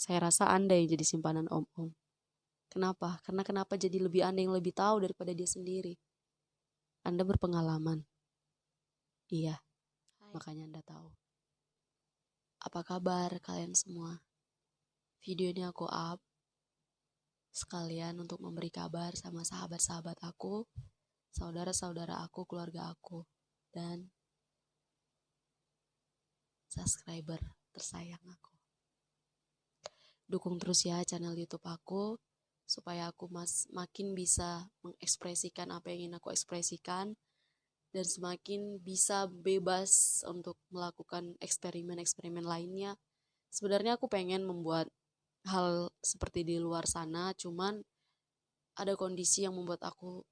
Saya rasa Anda yang jadi simpanan om-om. Kenapa? Karena kenapa jadi lebih Anda yang lebih tahu daripada dia sendiri? Anda berpengalaman. Iya, makanya Anda tahu. Apa kabar kalian semua? Video ini aku up sekalian untuk memberi kabar sama sahabat-sahabat aku, saudara-saudara aku, keluarga aku, dan subscriber tersayang aku. Dukung terus ya channel YouTube aku, supaya aku makin bisa mengekspresikan apa yang ingin aku ekspresikan, dan semakin bisa bebas untuk melakukan eksperimen-eksperimen lainnya. Sebenarnya aku pengen membuat hal seperti di luar sana, cuman ada kondisi yang membuat aku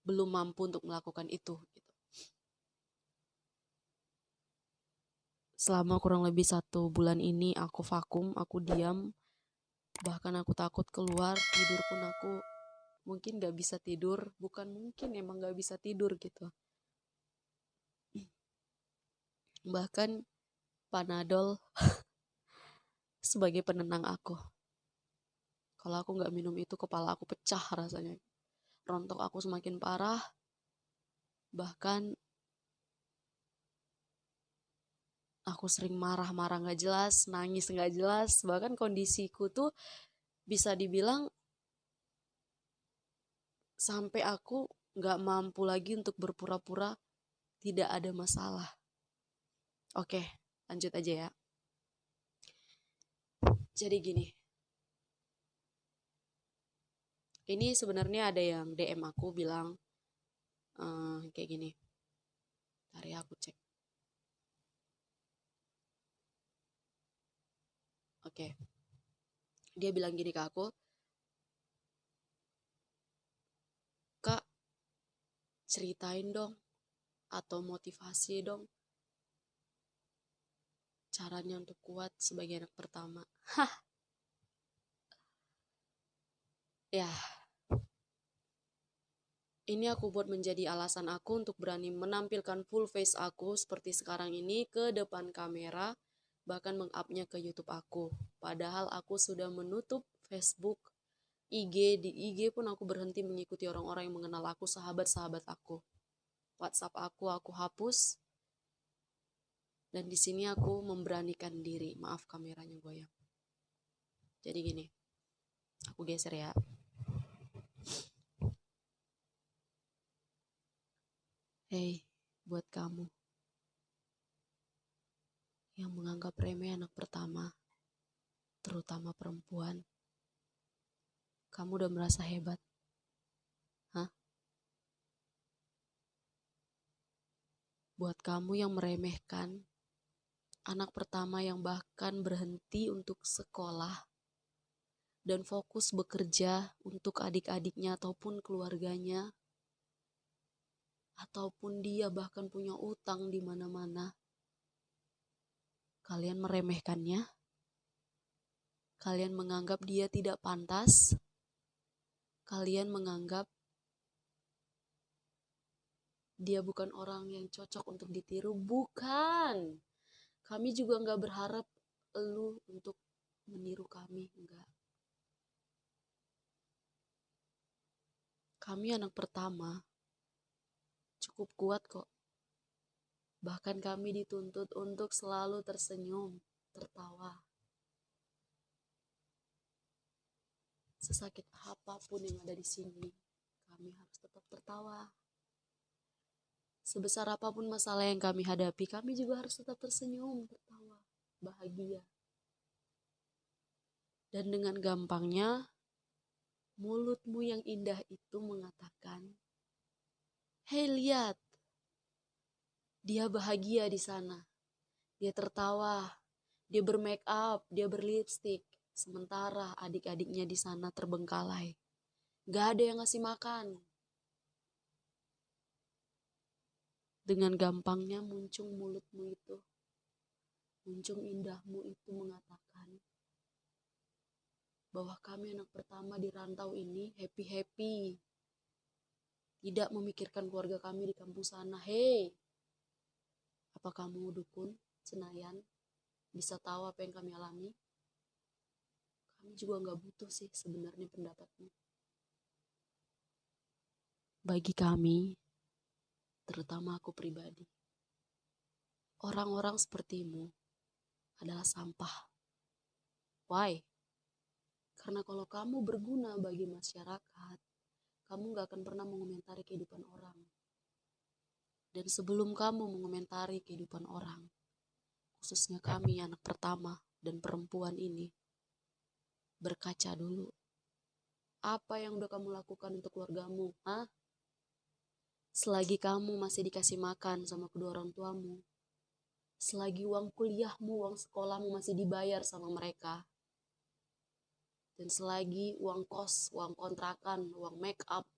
belum mampu untuk melakukan itu gitu. Selama kurang lebih 1 bulan ini aku vakum, aku diam, bahkan aku takut keluar, tidur pun aku mungkin gak bisa tidur, bukan mungkin, emang gak bisa tidur gitu. Bahkan Panadol sebagai penenang aku. Kalau aku gak minum itu, kepala aku pecah rasanya. Rontok aku semakin parah, bahkan aku sering marah-marah gak jelas, nangis gak jelas, bahkan kondisiku tuh bisa dibilang sampai aku gak mampu lagi untuk berpura-pura tidak ada masalah. Oke, lanjut aja ya. Jadi gini, ini sebenarnya ada yang DM aku bilang kayak gini. Tadi aku cek. Oke. Dia bilang gini ke aku, "Kak, ceritain dong atau motivasi dong caranya untuk kuat sebagai anak pertama." Hah. Ya. Ini aku buat menjadi alasan aku untuk berani menampilkan full face aku seperti sekarang ini ke depan kamera, bahkan meng-upnya ke YouTube aku. Padahal aku sudah menutup Facebook, IG, di IG pun aku berhenti mengikuti orang-orang yang mengenal aku, sahabat-sahabat aku. WhatsApp aku hapus. Dan di sini aku memberanikan diri. Maaf kameranya goyang. Jadi gini, aku geser ya. Hey, buat kamu yang menganggap remeh anak pertama, terutama perempuan, kamu udah merasa hebat? Hah? Buat kamu yang meremehkan anak pertama yang bahkan berhenti untuk sekolah dan fokus bekerja untuk adik-adiknya ataupun keluarganya, ataupun dia bahkan punya utang di mana-mana, kalian meremehkannya? Kalian menganggap dia tidak pantas? Kalian menganggap dia bukan orang yang cocok untuk ditiru? Bukan. Kami juga gak berharap lu untuk meniru kami, enggak. Kami anak pertama, cukup kuat kok. Bahkan kami dituntut untuk selalu tersenyum, tertawa. Sesakit apapun yang ada di sini, kami harus tetap tertawa. Sebesar apapun masalah yang kami hadapi, kami juga harus tetap tersenyum, tertawa, bahagia. Dan dengan gampangnya, mulutmu yang indah itu mengatakan, "Hei, lihat, dia bahagia di sana. Dia tertawa, dia bermake up, dia berlipstik. Sementara adik-adiknya di sana terbengkalai. Gak ada yang ngasih makan." Dengan gampangnya muncung mulutmu itu, muncung indahmu itu mengatakan bahwa kami anak pertama di rantau ini happy-happy. Tidak memikirkan keluarga kami di kampus sana. Hei, apa kamu dukun Senayan bisa tahu apa yang kami alami? kami juga nggak butuh sih sebenarnya pendapatmu. Bagi kami, terutama aku pribadi, orang-orang sepertimu adalah sampah. Why? Karena kalau kamu berguna bagi masyarakat, kamu gak akan pernah mengomentari kehidupan orang. Dan sebelum kamu mengomentari kehidupan orang, khususnya kami anak pertama dan perempuan ini, berkaca dulu. Apa yang udah kamu lakukan untuk keluargamu? Selagi kamu masih dikasih makan sama kedua orang tuamu, selagi uang kuliahmu, uang sekolahmu masih dibayar sama mereka, dan selagi uang kos, uang kontrakan, uang make up,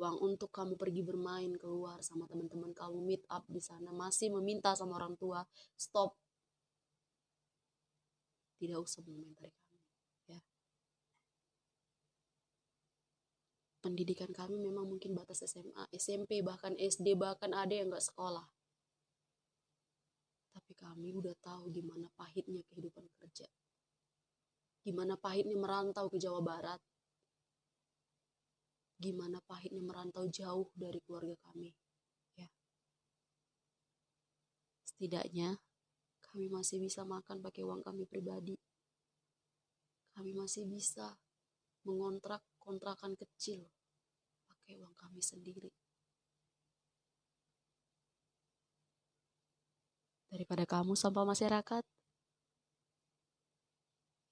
uang untuk kamu pergi bermain keluar sama teman-teman kamu meet up di sana masih meminta sama orang tua, stop. Tidak usah mengomentari kami, ya. Pendidikan kami memang mungkin batas SMA, SMP, bahkan SD, bahkan ada yang gak sekolah. Tapi kami udah tahu gimana pahitnya kehidupan kerja. Gimana pahitnya merantau ke Jawa Barat. Gimana pahitnya merantau jauh dari keluarga kami. Ya. Setidaknya kami masih bisa makan pakai uang kami pribadi. Kami masih bisa mengontrak kontrakan kecil pakai uang kami sendiri. Daripada kamu sampah masyarakat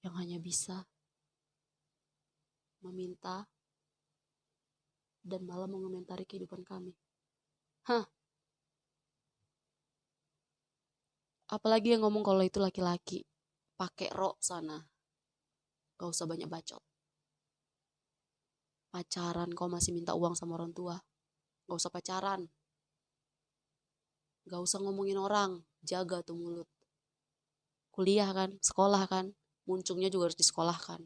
yang hanya bisa meminta dan malah mengomentari kehidupan kami. Apalagi yang ngomong kalau itu laki-laki, pakai rok sana. Gak usah banyak bacot. Pacaran kau masih minta uang sama orang tua. Gak usah pacaran. Gak usah ngomongin orang, jaga tuh mulut. Kuliah kan, sekolah kan, muncungnya juga harus disekolahkan.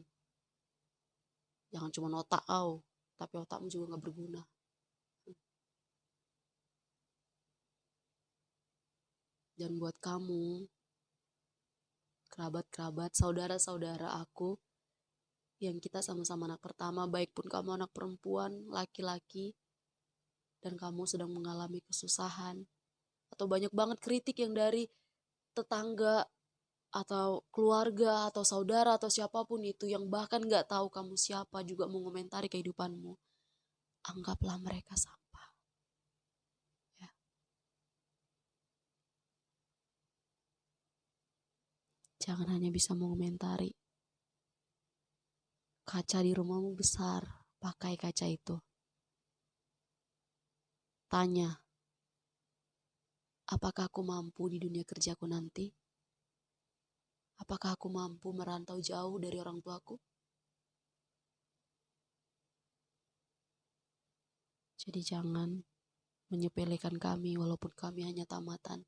Jangan cuma otak kau, tapi otakmu juga gak berguna. Dan buat kamu, kerabat-kerabat, saudara-saudara aku, yang kita sama-sama anak pertama, baik pun kamu anak perempuan, laki-laki, dan kamu sedang mengalami kesusahan, atau banyak banget kritik yang dari tetangga, atau keluarga, atau saudara, atau siapapun itu yang bahkan gak tahu kamu siapa juga mengomentari kehidupanmu, anggaplah mereka sampah. Ya. Jangan hanya bisa mengomentari. Kaca di rumahmu besar, pakai kaca itu. Tanya, apakah aku mampu di dunia kerjaku nanti? Apakah aku mampu merantau jauh dari orang tuaku? Jadi jangan menyepelekan kami walaupun kami hanya tamatan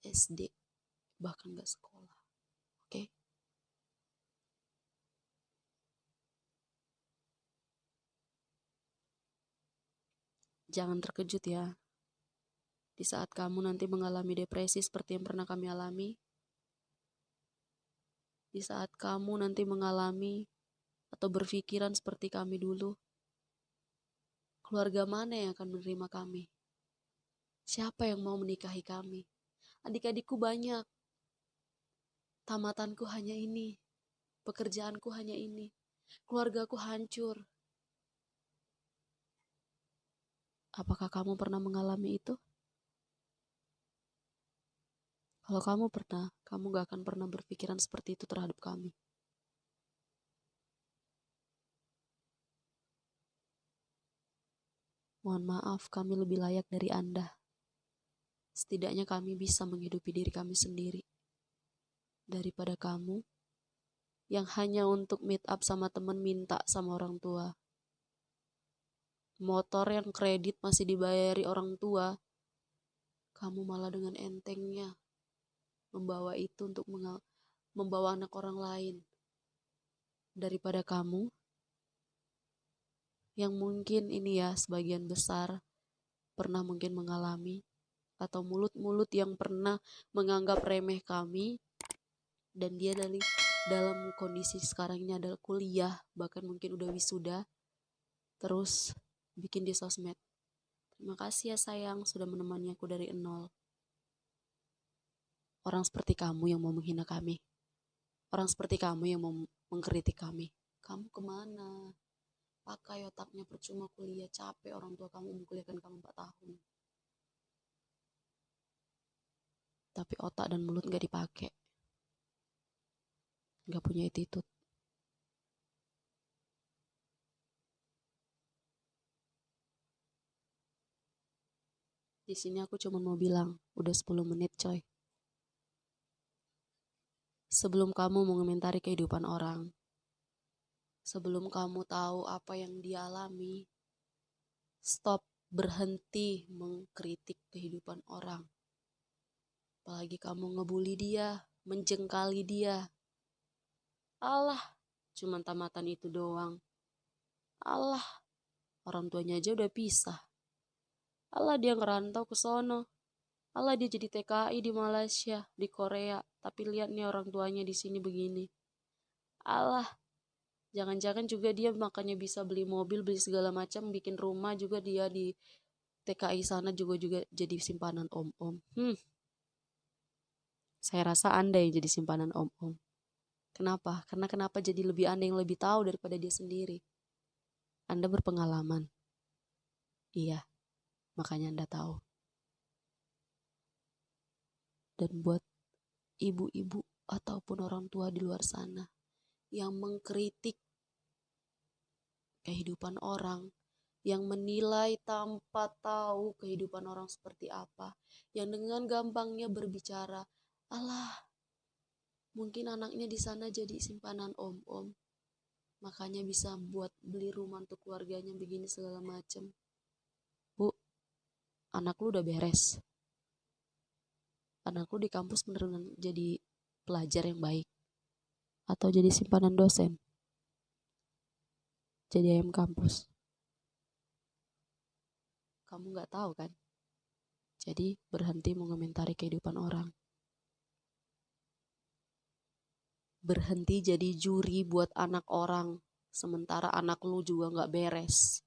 SD, bahkan gak sekolah. Oke? Jangan terkejut ya. Di saat kamu nanti mengalami depresi seperti yang pernah kami alami. Di saat kamu nanti mengalami atau berpikiran seperti kami dulu. Keluarga mana yang akan menerima kami? Siapa yang mau menikahi kami? Adik-adikku banyak. Tamatanku hanya ini. Pekerjaanku hanya ini. Keluargaku hancur. Apakah kamu pernah mengalami itu? Kalau kamu pernah, kamu gak akan pernah berpikiran seperti itu terhadap kami. Mohon maaf, kami lebih layak dari Anda. Setidaknya kami bisa menghidupi diri kami sendiri. Daripada kamu yang hanya untuk meet up sama teman minta sama orang tua. Motor yang kredit masih dibayari orang tua. Kamu malah dengan entengnya membawa itu untuk membawa anak orang lain. Daripada kamu yang mungkin ini ya sebagian besar pernah mungkin mengalami, atau mulut-mulut yang pernah menganggap remeh kami, dan dia dalam kondisi sekarang ini adalah kuliah, bahkan mungkin udah wisuda, terus bikin di sosmed. Terima kasih ya sayang, sudah menemani aku dari nol. Orang seperti kamu yang mau menghina kami. Orang seperti kamu yang mau mengkritik kami. Kamu kemana? Pakai otaknya, percuma kuliah, capek orang tua kamu mengkuliahkan kamu 4 tahun. Tapi otak dan mulut gak dipakai. Gak punya attitude. Di sini aku cuma mau bilang, udah 10 menit coy. Sebelum kamu mengomentari kehidupan orang, sebelum kamu tahu apa yang dia alami, stop, berhenti mengkritik kehidupan orang. Apalagi kamu ngebully dia, menjengkali dia. Alah, cuman tamatan itu doang. Alah, orang tuanya aja udah pisah. Alah, dia ngerantau ke sono. Alah, dia jadi TKI di Malaysia, di Korea. Tapi lihat nih orang tuanya di sini begini. Alah, jangan-jangan juga dia makanya bisa beli mobil, beli segala macam, bikin rumah juga dia di TKI sana juga jadi simpanan om-om. Saya rasa Anda yang jadi simpanan om-om. Kenapa? Karena kenapa jadi lebih Anda yang lebih tahu daripada dia sendiri. Anda berpengalaman. Iya, makanya Anda tahu. Dan buat ibu-ibu ataupun orang tua di luar sana yang mengkritik kehidupan orang, yang menilai tanpa tahu kehidupan orang seperti apa, yang dengan gampangnya berbicara, alah, mungkin anaknya di sana jadi simpanan om-om, makanya bisa buat beli rumah untuk keluarganya begini segala macam. Bu, anak lu udah beres. Anak lu di kampus beneran jadi pelajar yang baik atau jadi simpanan dosen? Jadi ayam kampus. Kamu gak tahu kan? Jadi berhenti mengomentari kehidupan orang. Berhenti jadi juri buat anak orang, sementara anak lu juga gak beres.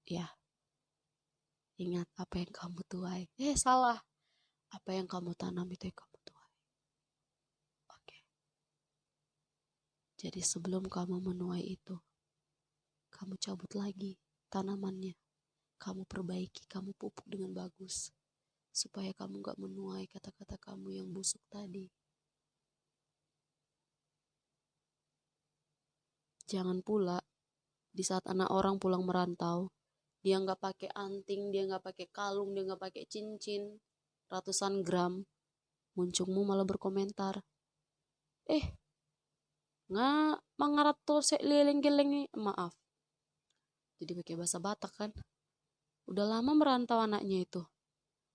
Ya, ingat apa yang kamu tuai. Salah. Apa yang kamu tanam itu yang kamu tuai. Oke. Jadi sebelum kamu menuai itu, kamu cabut lagi tanamannya. Kamu perbaiki, kamu pupuk dengan bagus. Supaya kamu gak menuai kata-kata kamu yang busuk tadi. Jangan pula di saat anak orang pulang merantau, dia nggak pakai anting, dia nggak pakai kalung, dia nggak pakai cincin, ratusan gram, muncungmu malah berkomentar, nggak mangarat tuh leleng-geleng, maaf. Jadi pakai bahasa Batak kan. Udah lama merantau anaknya itu,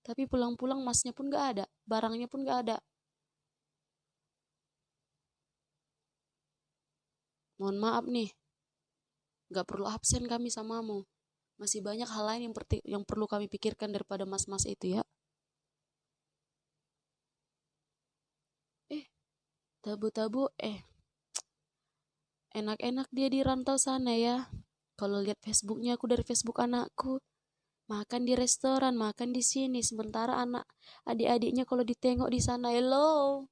tapi pulang-pulang masnya pun nggak ada, barangnya pun nggak ada. Mohon maaf nih, nggak perlu absen kami samamu. Masih banyak hal lain yang perlu kami pikirkan daripada mas-mas itu ya. Tabu-tabu, enak-enak dia di rantau sana ya. Kalau lihat Facebooknya, aku dari Facebook anakku, makan di restoran, makan di sini. Sementara anak adik-adiknya kalau ditengok di sana, hello.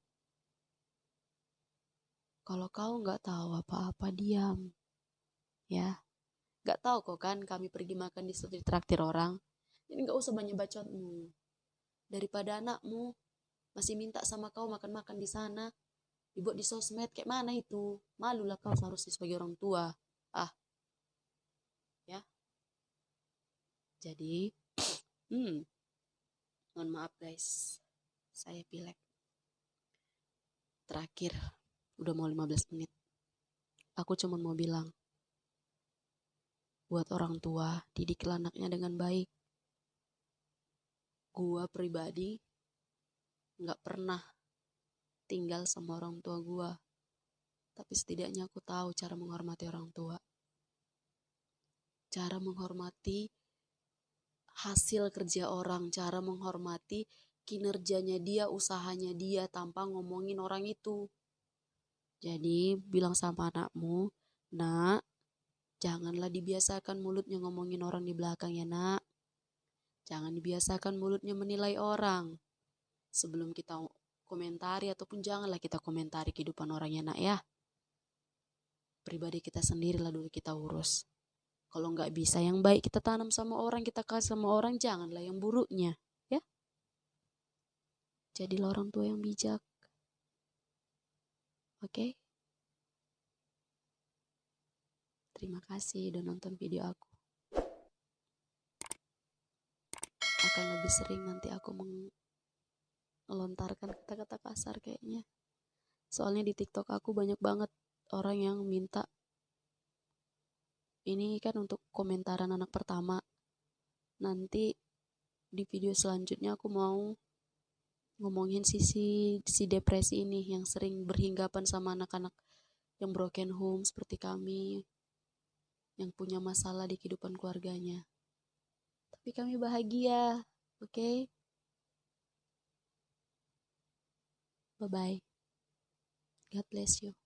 Kalau kau nggak tahu apa-apa, diam. Ya, nggak tahu kok kan kami pergi makan di suatu traktir orang. Jadi nggak usah banyak bacotmu. Daripada anakmu masih minta sama kau makan-makan di sana, dibuat di sosmed, kayak mana itu? Malulah kau seharusnya sebagai orang tua. Ya. Jadi, mohon maaf guys, saya pilek. Terakhir, udah mau 15 menit. Aku cuma mau bilang, buat orang tua, didiklah anaknya dengan baik. Gua pribadi gak pernah tinggal sama orang tua gua, tapi setidaknya aku tahu cara menghormati orang tua. Cara menghormati hasil kerja orang, cara menghormati kinerjanya dia, usahanya dia tanpa ngomongin orang itu. Jadi bilang sama anakmu, nak, janganlah dibiasakan mulutnya ngomongin orang di belakang ya nak. Jangan dibiasakan mulutnya menilai orang. Sebelum kita komentari ataupun janganlah kita komentari kehidupan orangnya nak ya. Pribadi kita sendirilah dulu kita urus. Kalau nggak bisa yang baik kita tanam sama orang, kita kasih sama orang, janganlah yang buruknya. Ya. Jadilah orang tua yang bijak. Oke? Terima kasih udah nonton video aku. Akan lebih sering nanti aku melontarkan kata-kata kasar kayaknya. Soalnya di TikTok aku banyak banget orang yang minta ini kan untuk komentaran anak pertama. Nanti di video selanjutnya aku mau ngomongin si depresi ini yang sering berhinggapan sama anak-anak yang broken home seperti kami, yang punya masalah di kehidupan keluarganya. Tapi kami bahagia, oke? Bye-bye. God bless you.